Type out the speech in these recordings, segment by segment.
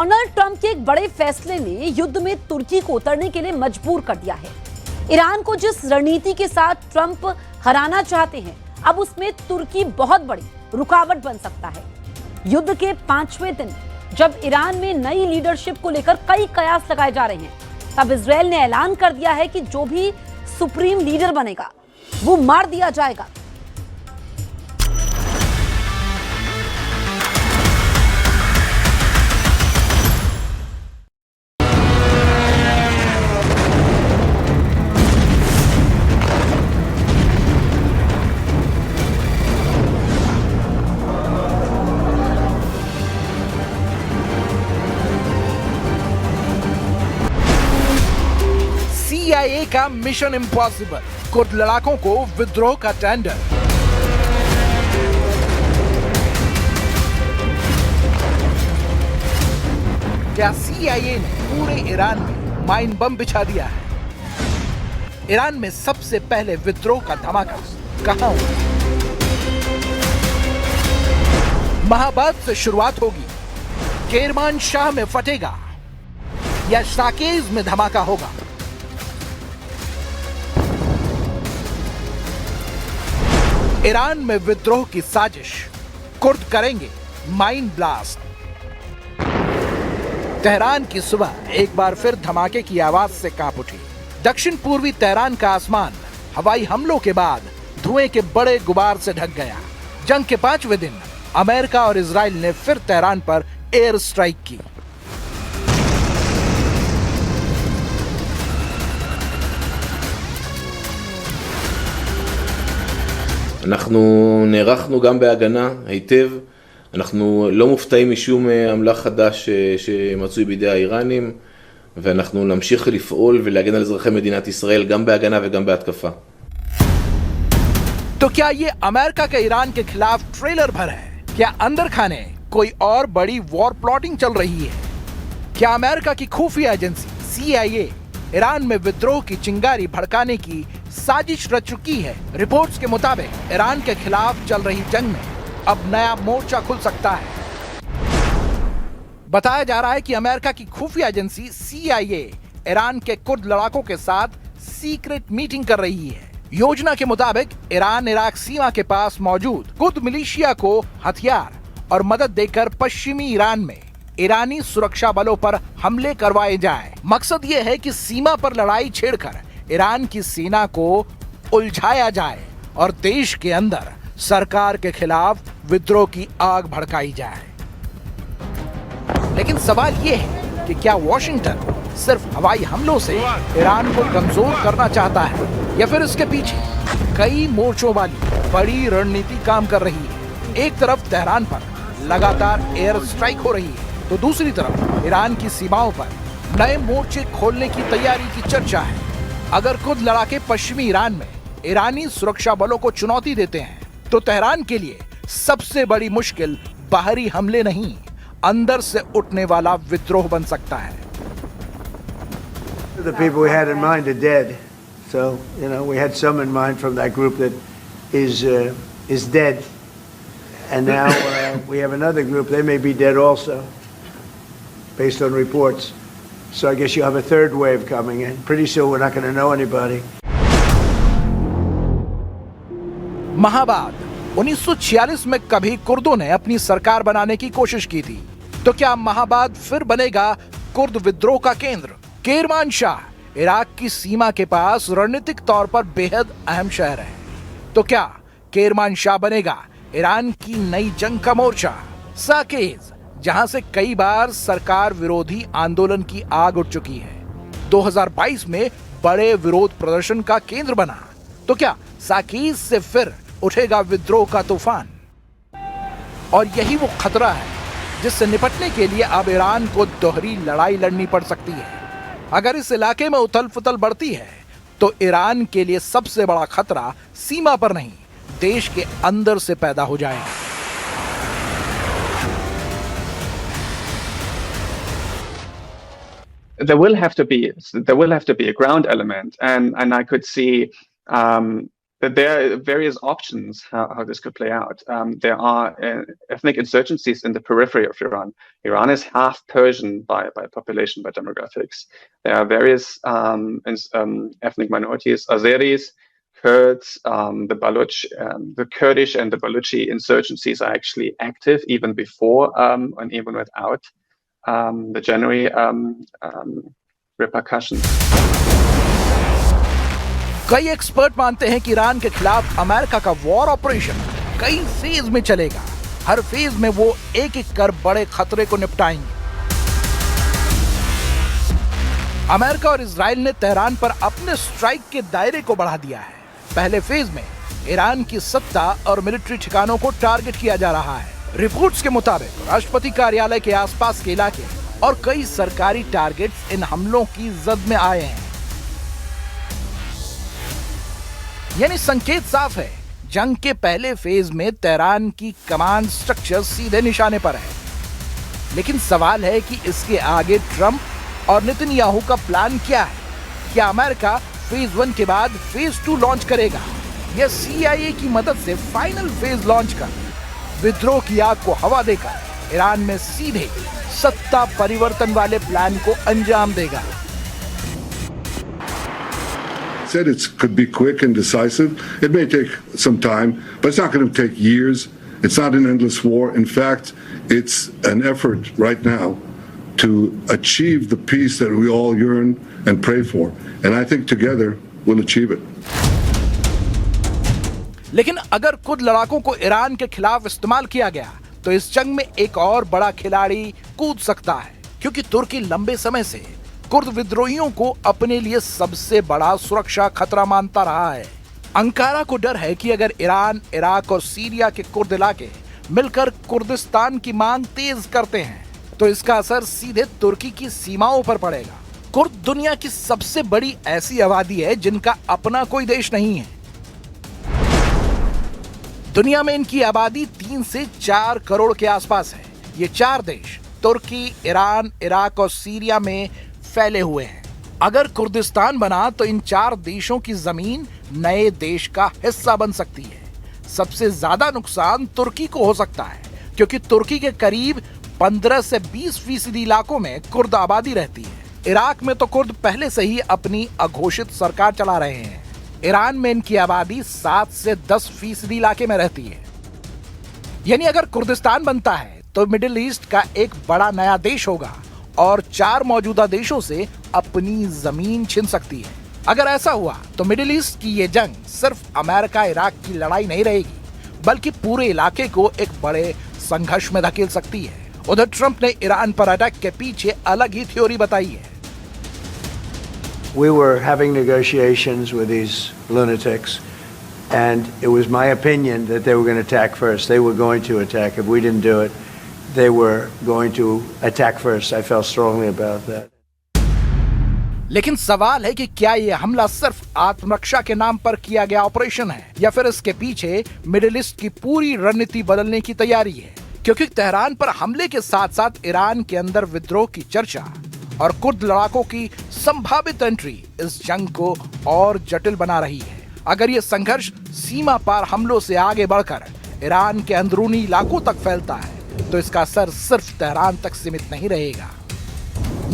Donald Trump के एक बड़े फैसले ने युद्ध में तुर्की को उतरने के लिए मजबूर कर दिया है। ईरान को जिस रणनीति के साथ ट्रंप हराना चाहते हैं, अब उसमें तुर्की बहुत बड़ी रुकावट बन सकता है। युद्ध के 5वें दिन जब ईरान में नई लीडरशिप को लेकर कई कयास लगाए जा रहे हैं, तब इजरायल ने ऐलान कर दिया है कि जो भी सुप्रीम लीडर बनेगा वो मार दिया जाएगा। CIA का मिशन इम्पॉसिबल, कुर्द लड़ाकों को विद्रोह का टेंडर। क्या CIA ने पूरे ईरान में माइन बम बिछा दिया है? ईरान में सबसे पहले विद्रोह का धमाका कहां हुआ? महाबाद से शुरुआत होगी, केरमान शाह में फटेगा या साकेज में धमाका होगा? ईरान में विद्रोह की साजिश, कुर्द करेंगे माइन ब्लास्ट। तेहरान की सुबह एक बार फिर धमाके की आवाज से कांप उठी। दक्षिण पूर्वी तेहरान का आसमान हवाई हमलों के बाद धुएं के बड़े गुबार से ढक गया। जंग के 5वें दिन अमेरिका और इजराइल ने फिर तेहरान पर एयर स्ट्राइक की। אנחנו נערכנו גם בהגנה היטב, אנחנו לא מופתעים משום אמל"ח חדש שמצוי בידי האיראנים, ואנחנו נמשיך לפעול ולהגן על אזרחי מדינת ישראל גם בהגנה וגם בהתקפה. तो क्या ये अमेरिका के ईरान के खिलाफ ट्रेलर भर है? क्या अंदर खाने कोई और बड़ी वॉर प्लॉटिंग चल रही है? क्या अमेरिका की खुफिया एजेंसी CIA ईरान में विद्रोह की चिंगारी भड़काने की साजिश रच चुकी है? रिपोर्ट्स के मुताबिक ईरान के खिलाफ चल रही जंग में अब नया मोर्चा खुल सकता है। बताया जा रहा है कि अमेरिका की खुफिया एजेंसी CIA ईरान के कुर्द लड़ाकों के साथ सीक्रेट मीटिंग कर रही है। योजना के मुताबिक ईरान इराक सीमा के पास मौजूद कुर्द मिलिशिया को हथियार और मदद देकर पश्चिमी ईरान में ईरानी सुरक्षा बलों पर हमले करवाए जाए। मकसद ये है कि सीमा पर लड़ाई छेड़कर ईरान की सेना को उलझाया जाए और देश के अंदर सरकार के खिलाफ विद्रोह की आग भड़काई जाए। लेकिन सवाल ये है कि क्या वॉशिंगटन सिर्फ हवाई हमलों से ईरान को कमजोर करना चाहता है या फिर इसके पीछे कई मोर्चों वाली बड़ी रणनीति काम कर रही है? एक तरफ तेहरान पर लगातार एयर स्ट्राइक हो रही है, तो दूसरी तरफ ईरान की सीमाओं पर नए मोर्चे खोलने की तैयारी की चर्चा है। अगर कुर्द लड़ाके पश्चिमी ईरान में ईरानी सुरक्षा बलों को चुनौती देते हैं, तो तेहरान के लिए सबसे बड़ी मुश्किल बाहरी हमले नहीं, अंदर से उठने वाला विद्रोह बन सकता है। The people we had in mind are dead, so we had some in mind from that group that is dead, and now we have another group. They may be dead also, based on reports. So I guess you have a third wave coming in. Pretty soon we're not going to know anybody. Mahabad 1946 में कभी कुर्दों ने अपनी सरकार बनाने की कोशिश की थी, तो क्या महाबाद फिर बनेगा कुर्द विद्रोह का केंद्र? केरमान शाह इराक की सीमा के पास रणनीतिक तौर पर बेहद अहम शहर है, तो क्या केरमान शाह बनेगा ईरान की नई जंग का मोर्चा? साकेज, जहां से कई बार सरकार विरोधी आंदोलन की आग उठ चुकी है, 2022 में बड़े विरोध प्रदर्शन का केंद्र बना, तो क्या साकेज से फिर उठेगा विद्रोह का तूफान? और यही वो खतरा है जिससे निपटने के लिए अब ईरान को दोहरी लड़ाई लड़नी पड़ सकती है। अगर इस इलाके में उथल पुथल बढ़ती है, तो ईरान के लिए सबसे बड़ा खतरा सीमा पर नहीं, देश के अंदर से पैदा हो जाएगा। There will have to be a ground element, and I could see that there are various options how this could play out. There are ethnic insurgencies in the periphery of Iran. Iran is half Persian by population, by demographics. There are various ethnic minorities, Azeris, Kurds, the Baloch, the Kurdish and the Baluchi insurgencies are actually active even before and even without the January repercussions. कई expert मानते हैं कि Iran के खिलाफ America का war operation कई phase में चलेगा। हर फेज में वो एक एक कर बड़े खतरे को निपटाएंगे। अमेरिका और इजराइल ने तेहरान पर अपने स्ट्राइक के दायरे को बढ़ा दिया है। पहले फेज में ईरान की सत्ता और मिलिट्री ठिकानों को टारगेट किया जा रहा है। रिपोर्ट्स के मुताबिक राष्ट्रपति कार्यालय के आसपास के इलाके और कई सरकारी टारगेट्स इन हमलों की जद में आए हैं। यानी संकेत साफ है, जंग के पहले फेज में तेहरान की कमांड स्ट्रक्चर सीधे निशाने पर है। लेकिन सवाल है कि इसके आगे ट्रंप और नेतन्याहू का प्लान क्या है? क्या अमेरिका फेज 1 के बाद फेज 2 लॉन्च करेगा या CIA की मदद से फाइनल फेज लॉन्च कर विद्रोह की आग को हवा देकर ईरान में सीधे सत्ता परिवर्तन वाले प्लान को अंजाम देगा? Said it could be quick and decisive. It may take some time, but it's not going to take years. It's not an endless war. In fact, it's an effort right now to achieve the peace that we all yearn and pray for. And I think together we'll achieve it. लेकिन अगर Kurd लड़ाकों को Iran के खिलाफ इस्तेमाल किया गया तो इस जंग में एक और बड़ा खिलाड़ी कूद सकता है, क्योंकि तुर्की लंबे समय से कुर्द विद्रोहियों को अपने लिए सबसे बड़ा सुरक्षा खतरा मानता रहा है। अंकारा को डर है कि अगर ईरान, इराक और सीरिया के कुर्द इलाके मिलकर कुर्दिस्तान की मांग तेज करते हैं तो इसका असर सीधे तुर्की की सीमाओं पर पड़ेगा। कुर्द दुनिया की सबसे बड़ी ऐसी आबादी है जिनका अपना कोई देश नहीं है। दुनिया में इनकी आबादी 3 से 4 करोड़ के आसपास है। ये 4 देश तुर्की, ईरान, इराक और सीरिया में फैले हुए हैं। अगर कुर्दिस्तान बना तो इन 4 देशों की जमीन नए देश का हिस्सा बन सकती है। सबसे ज्यादा नुकसान तुर्की को हो सकता है, क्योंकि तुर्की के करीब 15 से 20% इलाकों में कुर्द आबादी रहती है। इराक में तो कुर्द पहले से ही अपनी अघोषित सरकार चला रहे हैं। ईरान में इनकी आबादी 7 से 10% इलाके में रहती है। यानी अगर कुर्दिस्तान बनता है तो मिडिल ईस्ट का एक बड़ा नया देश होगा और 4 मौजूदा देशों से अपनी जमीन छिन सकती है। अगर ऐसा हुआ तो मिडिल ईस्ट की ये जंग सिर्फ अमेरिका इराक की लड़ाई नहीं रहेगी, बल्कि पूरे इलाके को एक बड़े संघर्ष में धकेल सकती है। उधर ट्रंप ने ईरान पर अटैक के पीछे अलग ही थ्योरी बताई है। We were having negotiations with these lunatics, and it was my opinion that they were going to attack first. They were going to attack. If we didn't do it, they were going to attack first. I felt strongly about that. लेकिन सवाल है कि क्या यह हमला सिर्फ आत्मरक्षा के नाम पर किया गया ऑपरेशन है या फिर इसके पीछे मिडिल ईस्ट की पूरी रणनीति बदलने की तैयारी है? क्योंकि तेहरान पर हमले के साथ साथ ईरान के अंदर विद्रोह की चर्चा और कुर्द लड़ाकों की संभावित एंट्री इस जंग को और जटिल बना रही है। अगर यह संघर्ष सीमा पार हमलों से आगे बढ़कर ईरान के अंदरूनी इलाकों तक फैलता है तो इसका असर सिर्फ तेहरान तक सीमित नहीं रहेगा।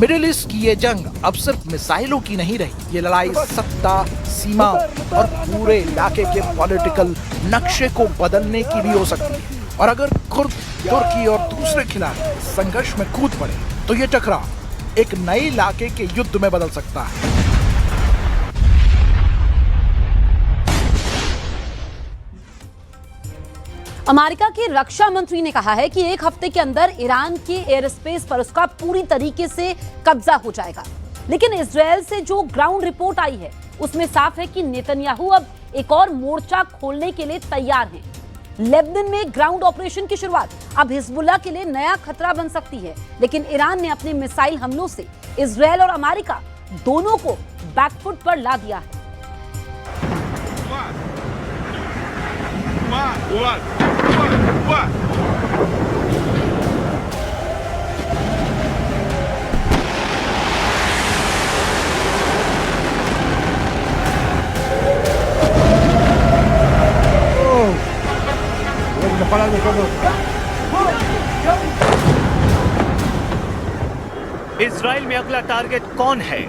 मिडिल ईस्ट की ये जंग अब सिर्फ मिसाइलों की नहीं रही, ये लड़ाई सत्ता, सीमा और पूरे इलाके के पॉलिटिकल नक्शे को बदलने की भी हो सकती है। और अगर कुर्द, तुर्की और दूसरे खिलाड़ी संघर्ष में कूद पड़े तो ये टकराव एक नए इलाके के युद्ध में बदल सकता है। अमेरिका के रक्षा मंत्री ने कहा है कि 1 हफ्ते के अंदर ईरान के एयर स्पेस पर उसका पूरी तरीके से कब्जा हो जाएगा। लेकिन इजरायल से जो ग्राउंड रिपोर्ट आई है उसमें साफ है कि नेतन्याहू अब एक और मोर्चा खोलने के लिए तैयार हैं। लेबनान में ग्राउंड ऑपरेशन की शुरुआत अब हिजबुल्लाह के लिए नया खतरा बन सकती है। लेकिन ईरान ने अपने मिसाइल हमलों से इजरायल और अमेरिका दोनों को बैकफुट पर ला दिया है। इजराइल में अगला टारगेट कौन है?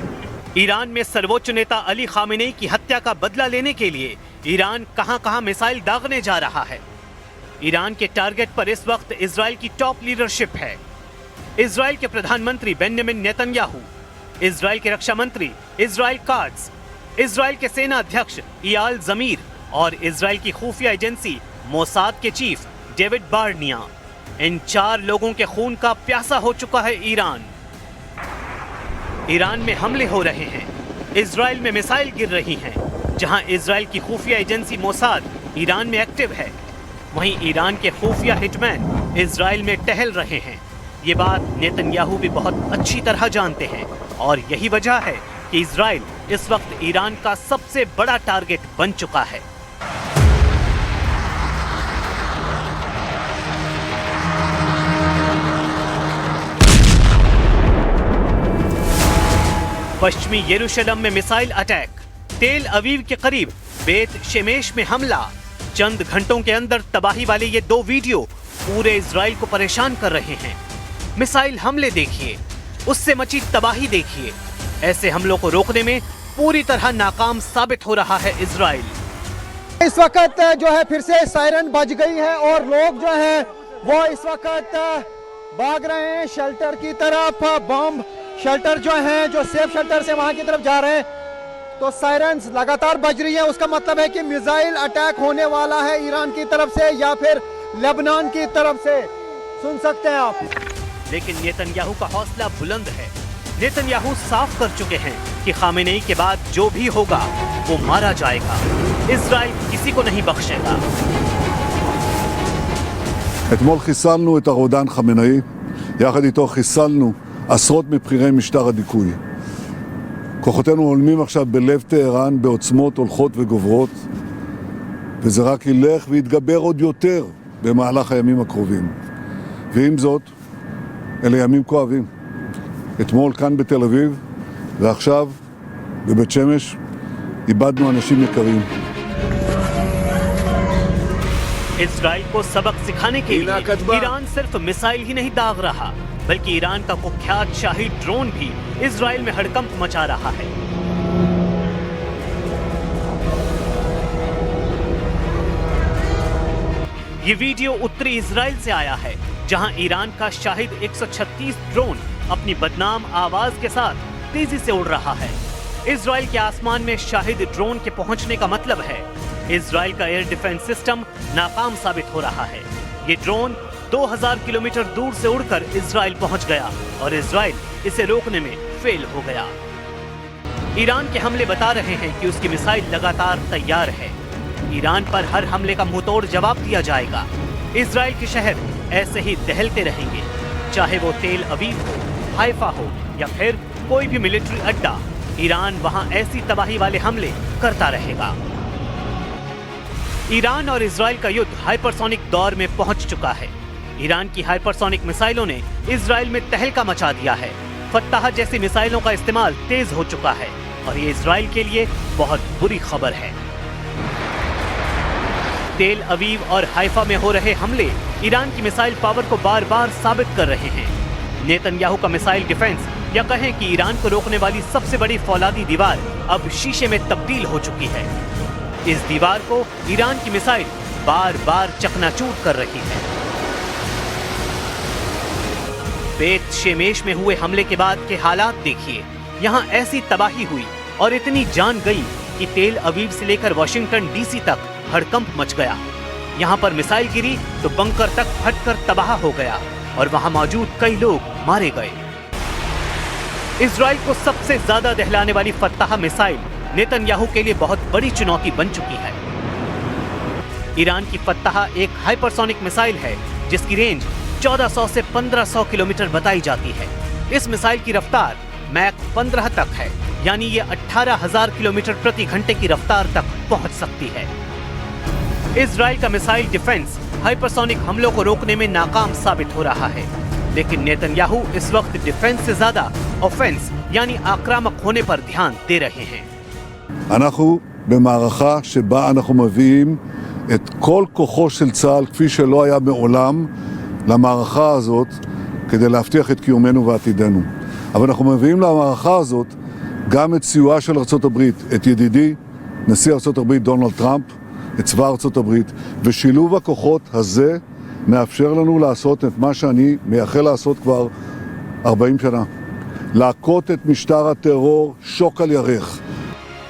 ईरान में सर्वोच्च नेता अली खामेनेई की हत्या का बदला लेने के लिए ईरान कहां-कहां मिसाइल दागने जा रहा है? ईरान के टारगेट पर इस वक्त इजराइल की टॉप लीडरशिप है। इजराइल के प्रधानमंत्री बेंजामिन नेतन्याहू, इजराइल के रक्षा मंत्री इजराइल काट्ज, इजराइल के सेना अध्यक्ष इयाल ज़मीर और इजराइल की खुफिया एजेंसी मोसाद के चीफ डेविड बार्निया। इन 4 लोगों के खून का प्यासा हो चुका है ईरान। ईरान में हमले हो रहे हैं, इजराइल में मिसाइल गिर रही हैं। जहां इजराइल की खुफिया एजेंसी मोसाद ईरान में एक्टिव है, वहीं ईरान के खुफिया हिटमैन इजराइल में टहल रहे हैं। ये बात नेतन्याहू भी बहुत अच्छी तरह जानते हैं और यही वजह है कि इजराइल इस वक्त ईरान का सबसे बड़ा टारगेट बन चुका है। पश्चिमी यरूशलेम में मिसाइल अटैक, तेल अवीव के करीब बेत शेमेश में हमला। चंद घंटों के अंदर तबाही वाले ये 2 वीडियो पूरे इजराइल को परेशान कर रहे हैं। मिसाइल हमले देखिए, उससे मची तबाही देखिए। ऐसे हमलों को रोकने में पूरी तरह नाकाम साबित हो रहा है इजराइल। इस वक्त जो है फिर से सायरन बज गई है और लोग जो हैं वो इस वक्त भाग रहे हैं शेल्टर की तरफ। बम शेल्टर जो हैं, जो सेफ शेल्टर से वहां की तरफ जा रहे हैं, तो सायरन्स लगातार बज रही है। उसका मतलब है कि मिसाइल अटैक होने वाला है ईरान की तरफ से या फिर लेबनान की तरफ से। सुन सकते हैं आप। लेकिन नेतन्याहू का हौसला बुलंद है। नेतन्याहू साफ कर चुके हैं कि खामेनेई के बाद जो भी होगा वो मारा जाएगा। इजराइल किसी को नहीं बख्शेगा। אתמול חיסלנו את הרודן חמינאי, יחד איתו חיסלנו עשרות מבכירי משטר הדיכוי. כוחותינו הולמים עכשיו בלב טהרן בעוצמות הולכות וגוברות, וזה רק ילך ויתגבר עוד יותר במהלך הימים הקרובים. ועם זאת, אלה ימים כואבים. אתמול כאן בתל אביב, ועכשיו בבית שמש, איבדנו אנשים יקרים. इजराइल को सबक सिखाने के लिए ईरान सिर्फ मिसाइल ही नहीं दाग रहा, बल्कि ईरान का कुख्यात शाही ड्रोन भी इजराइल में हड़कंप मचा रहा है। ये वीडियो उत्तरी इजराइल से आया है, जहां ईरान का शाहिद 136 ड्रोन अपनी बदनाम आवाज के साथ तेजी से उड़ रहा है। इजराइल के आसमान में शाहिद ड्रोन के पहुंचने का मतलब है इजराइल का एयर डिफेंस सिस्टम नाकाम साबित हो रहा है। ये ड्रोन 2000 किलोमीटर दूर से उड़कर इजराइल पहुंच गया और इजराइल इसे रोकने में फेल हो गया। ईरान के हमले बता रहे हैं कि उसकी मिसाइल लगातार तैयार है। ईरान पर हर हमले का मुंहतोड़ जवाब दिया जाएगा। इजराइल के शहर ऐसे ही दहलते रहेंगे, चाहे वो तेल अवीव हो, हाइफा हो या फिर कोई भी मिलिट्री अड्डा। ईरान वहां ऐसी तबाही वाले हमले करता रहेगा। ईरान और इजराइल का युद्ध हाइपरसोनिक दौर में पहुंच चुका है। ईरान की हाइपरसोनिक मिसाइलों ने इजराइल में तहलका मचा दिया है। फत्ताह जैसी मिसाइलों का इस्तेमाल तेज हो चुका है और ये इजराइल के लिए बहुत बुरी खबर है। तेल अवीव और हाइफा में हो रहे हमले ईरान की मिसाइल पावर को बार बार साबित कर रहे हैं। नेतन्याहू का मिसाइल डिफेंस या कहें कि ईरान को रोकने वाली सबसे बड़ी फौलादी दीवार अब शीशे में तब्दील हो चुकी है। इस दीवार को ईरान की मिसाइल बार बार चकनाचूर कर रही है। बेत शेमेश में हुए हमले के बाद के हालात देखिए। यहाँ ऐसी तबाही हुई और इतनी जान गई कि तेल अवीव से लेकर वाशिंगटन डीसी तक हड़कंप मच गया। यहाँ पर मिसाइल गिरी तो बंकर तक फटकर तबाह हो गया और वहां मौजूद कई लोग मारे गए। इजराइल को सबसे ज्यादा दहलाने वाली फत्ताह मिसाइल नेतन्याहू के लिए बहुत बड़ी चुनौती बन चुकी है। ईरान की फत्ताह एक हाइपरसोनिक मिसाइल है जिसकी रेंज 1400 से 1500 किलोमीटर बताई जाती है। इस मिसाइल की रफ्तार मैक 15 तक है, यानी ये 18,000 किलोमीटर प्रति घंटे की रफ्तार तक पहुंच सकती है। इजराइल का मिसाइल डिफेंस हाइपरसोनिक हमलों को रोकने में नाकाम साबित हो रहा है, लेकिन नेतन्याहू इस वक्त डिफेंस से ज्यादा ऑफेंस यानी आक्रामक होने पर ध्यान दे रहे हैं। אנחנו במערכה שבה אנחנו מביאים את כל כוחו של צה"ל כפי שלא היה מעולם למערכה הזאת כדי להבטיח את קיומנו ועתידנו. אבל אנחנו מביאים למערכה הזאת גם את סיועה של ארצות הברית, את ידידי, נשיא ארצות הברית דונלד טראמפ, את צבא ארצות הברית, ושילוב הכוחות הזה מאפשר לנו לעשות את מה שאני מייחל לעשות כבר 40 שנה. להכות את משטר הטרור שוק על ירך.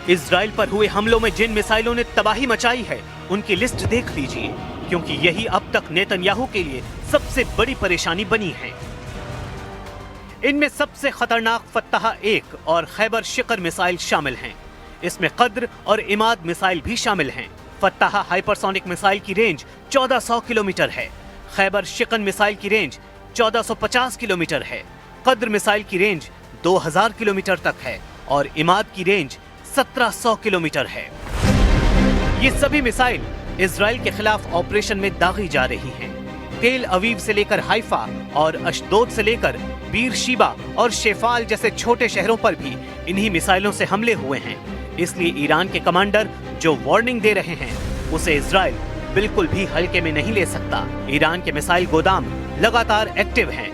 इजराइल पर हुए हमलों में जिन मिसाइलों ने तबाही मचाई है उनकी लिस्ट देख लीजिए, क्योंकि यही अब तक नेतन्याहू के लिए सबसे बड़ी परेशानी बनी है। इनमें सबसे खतरनाक फत्ताह-1 और खैबर शिकर मिसाइल शामिल हैं। इसमें कद्र और इमाद मिसाइल भी शामिल हैं। फत्ताह हाइपरसोनिक मिसाइल की रेंज 1400 किलोमीटर है। खैबर शिकन मिसाइल की रेंज 1450 किलोमीटर है। कद्र मिसाइल की रेंज 2000 किलोमीटर तक है और इमाद की रेंज 1700 किलोमीटर है। ये सभी मिसाइल इजराइल के खिलाफ ऑपरेशन में दागी जा रही हैं। तेल अवीव से लेकर हाइफा और अशदोद से लेकर बीर शीबा और शेफाल जैसे छोटे शहरों पर भी इन्हीं मिसाइलों से हमले हुए हैं। इसलिए ईरान के कमांडर जो वार्निंग दे रहे हैं उसे इजराइल बिल्कुल भी हल्के में नहीं ले सकता। ईरान के मिसाइल गोदाम लगातार एक्टिव हैं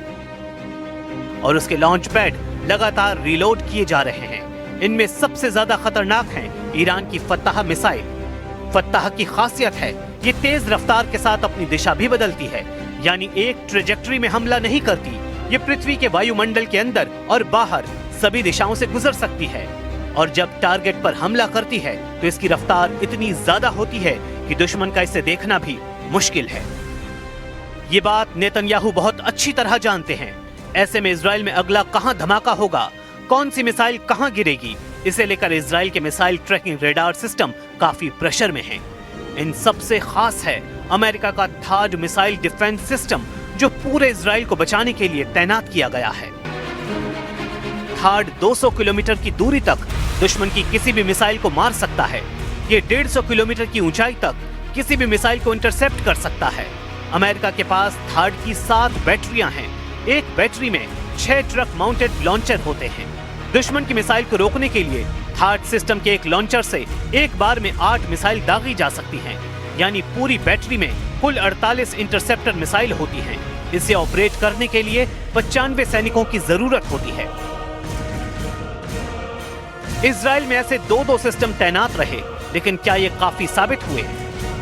और उसके लॉन्च पैड लगातार रीलोड किए जा रहे हैं। इनमें सबसे ज्यादा खतरनाक है ईरान की फत्ताह मिसाइल। फत्ताह की खासियत है ये तेज रफ्तार के साथ अपनी दिशा भी बदलती है, यानी एक ट्रेजेक्टरी में हमला नहीं करती। ये पृथ्वी के वायुमंडल के अंदर और बाहर सभी दिशाओं से गुजर सकती है और जब टारगेट पर हमला करती है तो इसकी रफ्तार इतनी ज्यादा होती है कि दुश्मन का इसे देखना भी मुश्किल है। ये बात नेतन्याहू बहुत अच्छी तरह जानते हैं। ऐसे में इजराइल में अगला कहां धमाका होगा, कौन सी मिसाइल कहां गिरेगी, इसे लेकर इजराइल के मिसाइल ट्रैकिंग रेडार सिस्टम काफी प्रेशर में है। इन सबसे खास है अमेरिका का थाड मिसाइल डिफेंस सिस्टम, जो पूरे इजराइल को बचाने के लिए तैनात किया गया है। थाड 200 किलोमीटर की दूरी तक दुश्मन की किसी भी मिसाइल को मार सकता है। ये 150 किलोमीटर की ऊंचाई तक किसी भी मिसाइल को इंटरसेप्ट कर सकता है। अमेरिका के पास थाड की 7 बैटरियां हैं। एक बैटरी में 6 ट्रक माउंटेड लॉन्चर होते हैं। दुश्मन की मिसाइल को रोकने के लिए थाड सिस्टम के एक लॉन्चर से एक बार में 8 मिसाइल दागी जा सकती हैं, यानी पूरी बैटरी में कुल 48 इंटरसेप्टर मिसाइल होती हैं। इसे ऑपरेट करने के लिए 95 सैनिकों की जरूरत होती है। इजराइल में ऐसे 2-2 सिस्टम तैनात रहे, लेकिन क्या ये काफी साबित हुए?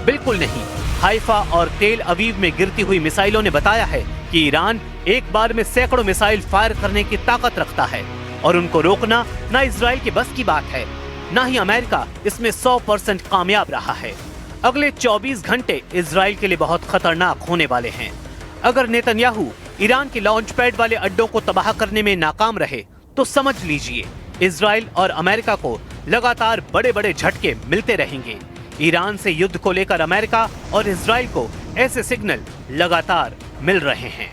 बिल्कुल नहीं। हाइफा और तेल अवीव में गिरती हुई मिसाइलों ने बताया है कि ईरान एक बार में सैकड़ों मिसाइल फायर करने की ताकत रखता है और उनको रोकना ना इजराइल के बस की बात है, ना ही अमेरिका इसमें 100% कामयाब रहा है। अगले 24 घंटे इजराइल के लिए बहुत खतरनाक होने वाले हैं। अगर नेतन्याहू ईरान के लॉन्च पैड वाले अड्डों को तबाह करने में नाकाम रहे तो समझ लीजिए इजराइल और अमेरिका को लगातार बड़े बड़े झटके मिलते रहेंगे। ईरान से युद्ध को लेकर अमेरिका और इजराइल को ऐसे सिग्नल लगातार मिल रहे हैं।